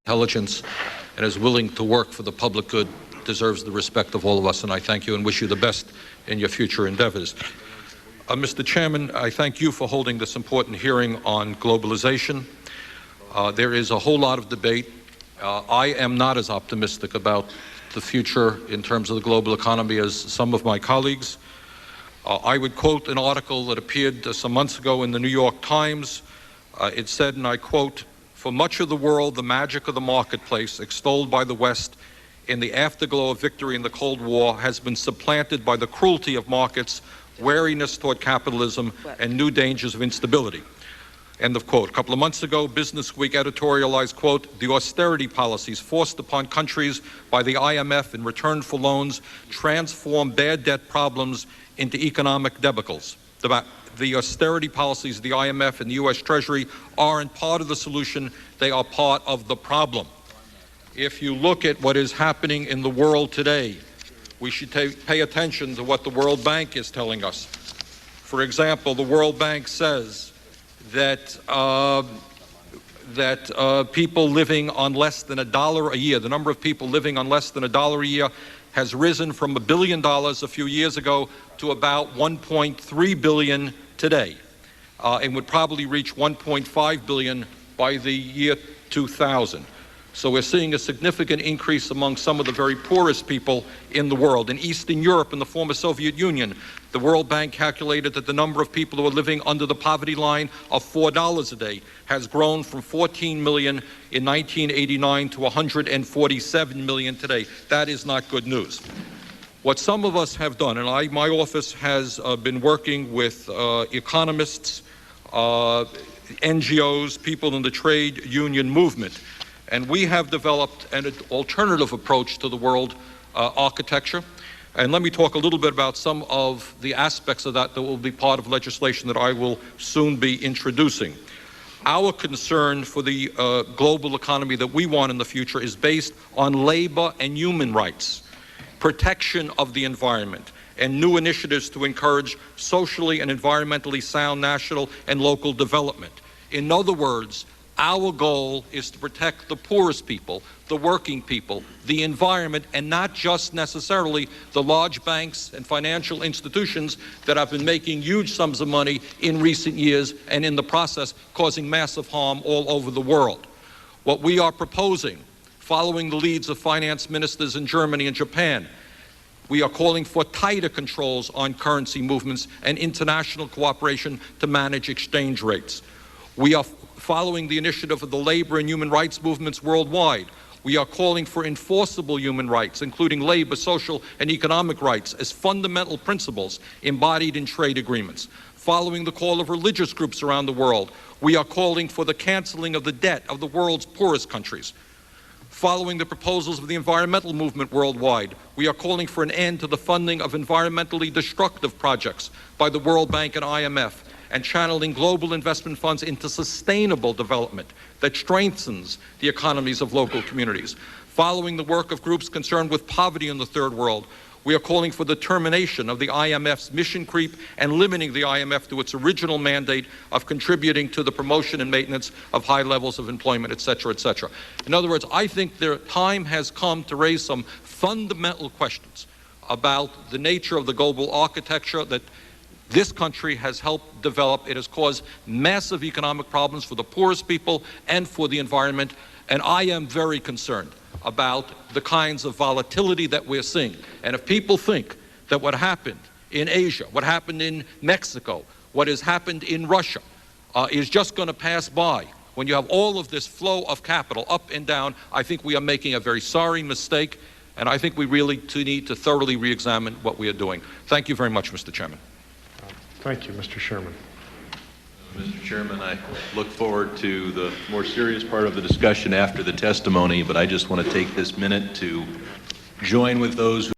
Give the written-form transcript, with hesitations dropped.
intelligence and is willing to work for the public good deserves the respect of all of us, and I thank you and wish you the best in your future endeavors. Mr. Chairman, I thank you for holding this important hearing on globalization. There is a whole lot of debate. I am not as optimistic about the future in terms of the global economy as some of my colleagues. I would quote an article that appeared some months ago in the New York Times. It said, and I quote, "For much of the world, the magic of the marketplace, extolled by the West in the afterglow of victory in the Cold War, has been supplanted by the cruelty of markets, wariness toward capitalism, and new dangers of instability." End of quote. A couple of months ago, Business Week editorialized, quote, "The austerity policies forced upon countries by the IMF in return for loans transform bad debt problems into economic debacles." The austerity policies of the IMF and the U.S. Treasury aren't part of the solution, they are part of the problem. If you look at what is happening in the world today, we should pay attention to what the World Bank is telling us. For example, the World Bank says that people living on less than $1 a year, the number of people living on less than $1 a year has risen from $1 billion a few years ago to about 1.3 billion today, and would probably reach 1.5 billion by the year 2000. So we're seeing a significant increase among some of the very poorest people in the world. In Eastern Europe and the former Soviet Union, the World Bank calculated that the number of people who are living under the poverty line of $4 a day has grown from 14 million in 1989 to 147 million today. That is not good news. What some of us have done, and my office has been working with economists, NGOs, people in the trade union movement, and we have developed an alternative approach to the world architecture. And let me talk a little bit about some of the aspects of that will be part of legislation that I will soon be introducing. Our concern for the global economy that we want in the future is based on labor and human rights, protection of the environment, and new initiatives to encourage socially and environmentally sound national and local development. In other words, our goal is to protect the poorest people, the working people, the environment, and not just necessarily the large banks and financial institutions that have been making huge sums of money in recent years and in the process causing massive harm all over the world. What we are proposing, following the leads of finance ministers in Germany and Japan, we are calling for tighter controls on currency movements and international cooperation to manage exchange rates. We are following the initiative of the labor and human rights movements worldwide. We are calling for enforceable human rights, including labor, social, and economic rights, as fundamental principles embodied in trade agreements. Following the call of religious groups around the world, we are calling for the canceling of the debt of the world's poorest countries. Following the proposals of the environmental movement worldwide, we are calling for an end to the funding of environmentally destructive projects by the World Bank and IMF, and channeling global investment funds into sustainable development that strengthens the economies of local communities. Following the work of groups concerned with poverty in the third world, we are calling for the termination of the IMF's mission creep and limiting the IMF to its original mandate of contributing to the promotion and maintenance of high levels of employment, et cetera, et cetera. In other words, I think the time has come to raise some fundamental questions about the nature of the global architecture that this country has helped develop. It has caused massive economic problems for the poorest people and for the environment. And I am very concerned about the kinds of volatility that we're seeing. And if people think that what happened in Asia, what happened in Mexico, what has happened in Russia is just going to pass by, when you have all of this flow of capital up and down, I think we are making a very sorry mistake. And I think we really need to thoroughly re-examine what we are doing. Thank you very much, Mr. Chairman. Thank you, Mr. Sherman. Mr. Chairman, I look forward to the more serious part of the discussion after the testimony, but I just want to take this minute to join with those who